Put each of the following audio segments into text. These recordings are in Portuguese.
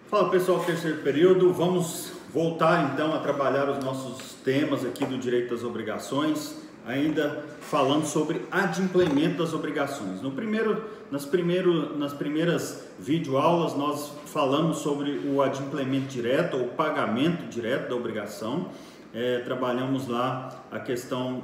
Fala pessoal, terceiro período, vamos voltar então a trabalhar os nossos temas aqui do direito das obrigações, ainda falando sobre adimplemento das obrigações. Nas primeiras videoaulas nós falamos sobre o adimplemento direto ou pagamento direto da obrigação, trabalhamos lá a questão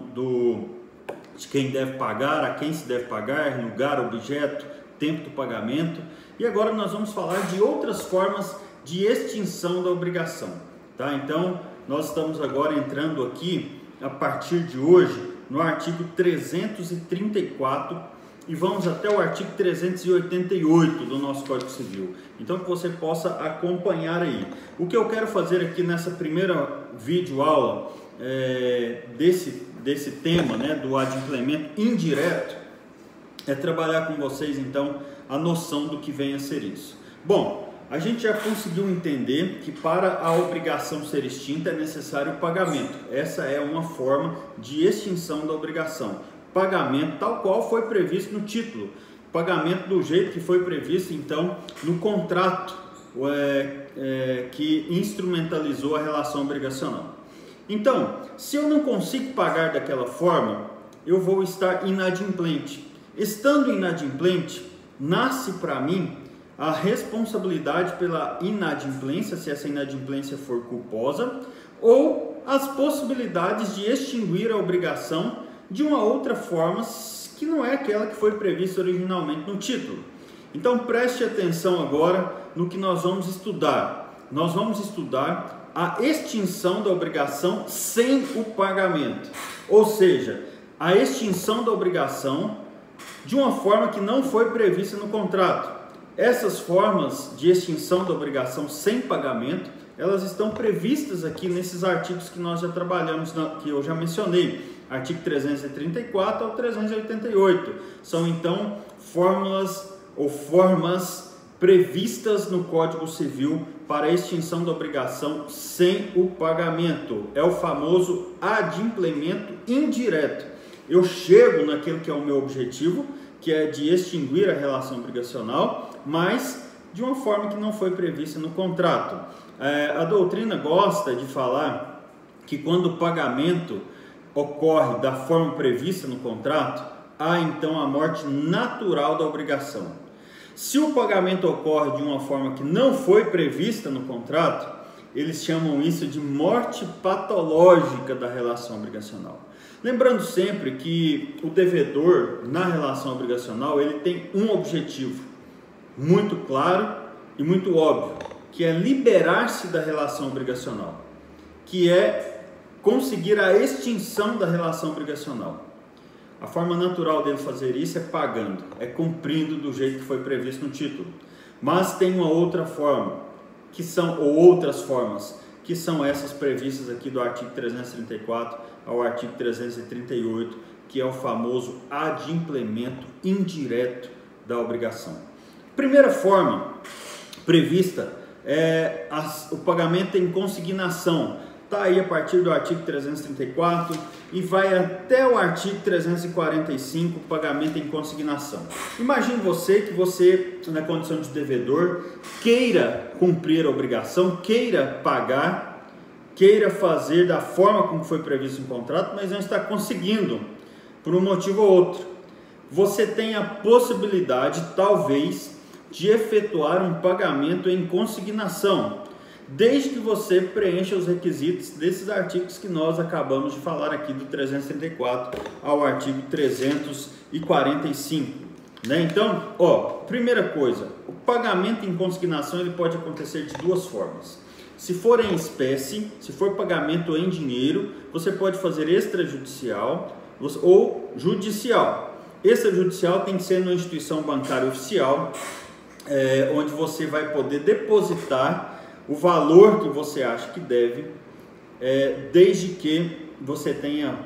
de quem deve pagar, a quem se deve pagar, lugar, objeto, tempo do pagamento. E agora nós vamos falar de outras formas de extinção da obrigação, tá? Então, nós estamos agora entrando aqui, a partir de hoje, no artigo 334 e vamos até o artigo 388 do nosso Código Civil. Então, que você possa acompanhar aí. O que eu quero fazer aqui nessa primeira videoaula desse tema, né, do adimplemento indireto, é trabalhar com vocês, então, a noção do que vem a ser isso. Bom, a gente já conseguiu entender que para a obrigação ser extinta é necessário o pagamento. Essa é uma forma de extinção da obrigação. Pagamento tal qual foi previsto no título. Pagamento do jeito que foi previsto, então, no contrato que instrumentalizou a relação obrigacional. Então, se eu não consigo pagar daquela forma, eu vou estar inadimplente. Estando inadimplente, nasce para mim a responsabilidade pela inadimplência, se essa inadimplência for culposa, ou as possibilidades de extinguir a obrigação de uma outra forma que não é aquela que foi prevista originalmente no título. Então preste atenção agora no que nós vamos estudar. Nós vamos estudar a extinção da obrigação sem o pagamento, ou seja, a extinção da obrigação de uma forma que não foi prevista no contrato. Essas formas de extinção da obrigação sem pagamento, elas estão previstas aqui nesses artigos que nós já trabalhamos, que eu já mencionei, artigo 334 ao 388. São então fórmulas ou formas previstas no Código Civil para a extinção da obrigação sem o pagamento. É o famoso adimplemento indireto. Eu chego naquilo que é o meu objetivo, que é de extinguir a relação obrigacional, mas de uma forma que não foi prevista no contrato. A doutrina gosta de falar que quando o pagamento ocorre da forma prevista no contrato, há então a morte natural da obrigação. Se o pagamento ocorre de uma forma que não foi prevista no contrato, eles chamam isso de morte patológica da relação obrigacional. Lembrando sempre que o devedor na relação obrigacional ele tem um objetivo muito claro e muito óbvio, que é liberar-se da relação obrigacional, que é conseguir a extinção da relação obrigacional. A forma natural dele fazer isso é pagando, é cumprindo do jeito que foi previsto no título. Mas tem uma outra forma, ou outras formas, que são essas previstas aqui do artigo 334 ao artigo 338, que é o famoso adimplemento indireto da obrigação. Primeira forma prevista é o pagamento em consignação. Está aí a partir do artigo 334 e vai até o artigo 345, pagamento em consignação. Imagine que você, na condição de devedor, queira cumprir a obrigação, queira pagar, queira fazer da forma como foi previsto no contrato, mas não está conseguindo, por um motivo ou outro. Você tem a possibilidade, talvez, de efetuar um pagamento em consignação, desde que você preencha os requisitos desses artigos que nós acabamos de falar aqui, do 334 ao artigo 345. Né? Então, primeira coisa, o pagamento em consignação ele pode acontecer de duas formas. Se for em espécie, se for pagamento em dinheiro, você pode fazer extrajudicial ou judicial. Extrajudicial tem que ser numa instituição bancária oficial, onde você vai poder depositar o valor que você acha que deve, desde que você tenha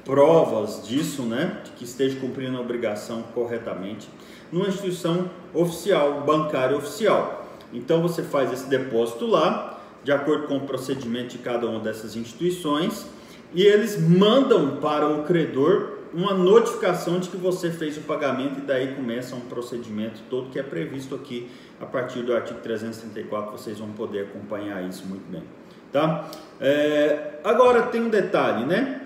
provas disso, né, de que esteja cumprindo a obrigação corretamente, numa instituição oficial, bancária oficial. Então você faz esse depósito lá, de acordo com o procedimento de cada uma dessas instituições, e eles mandam para o credor uma notificação de que você fez o pagamento, e daí começa um procedimento todo que é previsto aqui a partir do artigo 334. Vocês vão poder acompanhar isso muito bem, tá? Agora tem um detalhe, né?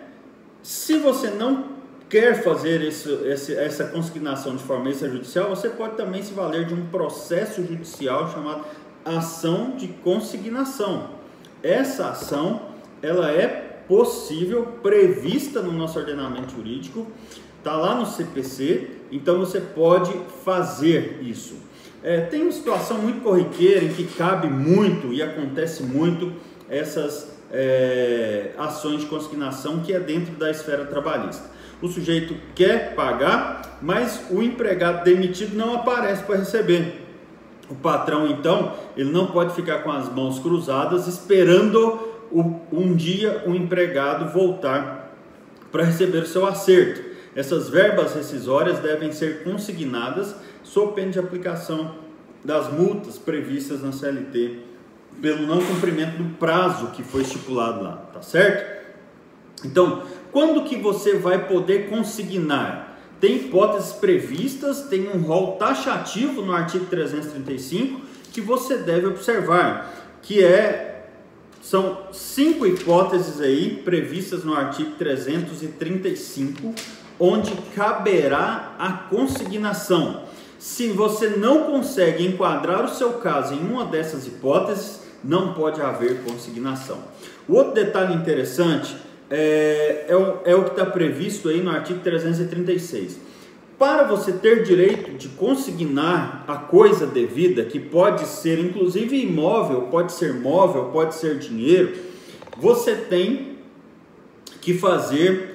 Se você não quer fazer essa consignação de forma extrajudicial, você pode também se valer de um processo judicial chamado ação de consignação. Essa ação, ela é possível, prevista no nosso ordenamento jurídico, está lá no CPC, então você pode fazer isso. Tem uma situação muito corriqueira em que cabe muito e acontece muito essas ações de consignação, que é dentro da esfera trabalhista. O sujeito quer pagar, mas o empregado demitido não aparece para receber. O patrão, então, ele não pode ficar com as mãos cruzadas esperando um dia o empregado voltar para receber o seu acerto. Essas verbas rescisórias devem ser consignadas sob pena de aplicação das multas previstas na CLT pelo não cumprimento do prazo que foi estipulado lá, tá certo? Então, quando que você vai poder consignar? Tem hipóteses previstas, tem um rol taxativo no artigo 335 que você deve observar, que são 5 hipóteses aí previstas no artigo 335, onde caberá a consignação. Se você não consegue enquadrar o seu caso em uma dessas hipóteses, não pode haver consignação. O outro detalhe interessante é o que está previsto aí no artigo 336. Para você ter direito de consignar a coisa devida, que pode ser inclusive imóvel, pode ser móvel, pode ser dinheiro, você tem que fazer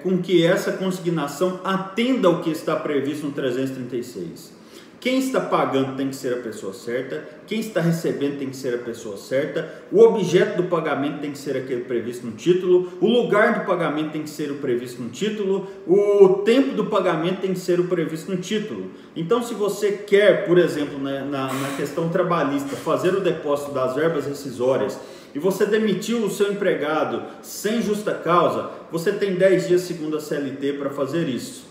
com que essa consignação atenda ao que está previsto no 336. Quem está pagando tem que ser a pessoa certa, quem está recebendo tem que ser a pessoa certa, o objeto do pagamento tem que ser aquele previsto no título, o lugar do pagamento tem que ser o previsto no título, o tempo do pagamento tem que ser o previsto no título. Então, se você quer, por exemplo, na questão trabalhista, fazer o depósito das verbas rescisórias e você demitiu o seu empregado sem justa causa, você tem 10 dias segundo a CLT para fazer isso.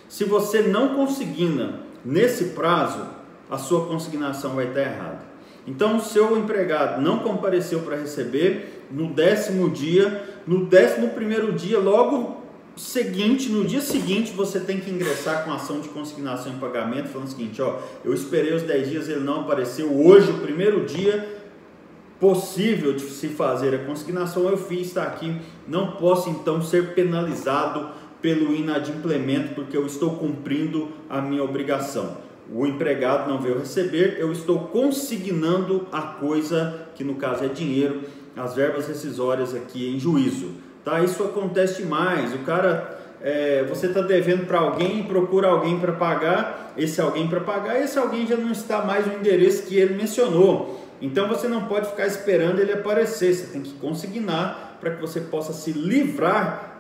Se você não consigna nesse prazo, a sua consignação vai estar errada. Então, o seu empregado não compareceu para receber no 10º dia, no 11º dia, logo seguinte, no dia seguinte, você tem que ingressar com ação de consignação em pagamento, falando o seguinte: eu esperei os 10 dias, ele não apareceu, hoje, o primeiro dia possível de se fazer a consignação, eu fiz, está aqui, não posso então ser penalizado pelo inadimplemento, porque eu estou cumprindo a minha obrigação. O empregado não veio receber, eu estou consignando a coisa, que no caso é dinheiro, as verbas rescisórias aqui em juízo, tá? Isso acontece demais. O cara, você está devendo para alguém, procura alguém para pagar, esse alguém já não está mais no endereço que ele mencionou. Então você não pode ficar esperando ele aparecer, você tem que consignar para que você possa se livrar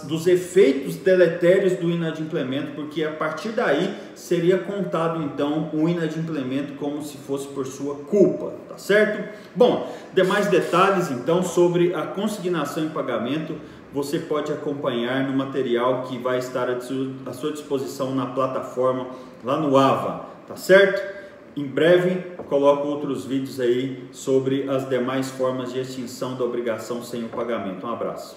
dos efeitos deletérios do inadimplemento, porque a partir daí seria contado então o inadimplemento como se fosse por sua culpa, tá certo? Bom, demais detalhes então sobre a consignação em pagamento você pode acompanhar no material que vai estar à sua disposição na plataforma lá no AVA, tá certo? Em breve coloco outros vídeos aí sobre as demais formas de extinção da obrigação sem o pagamento. Um abraço.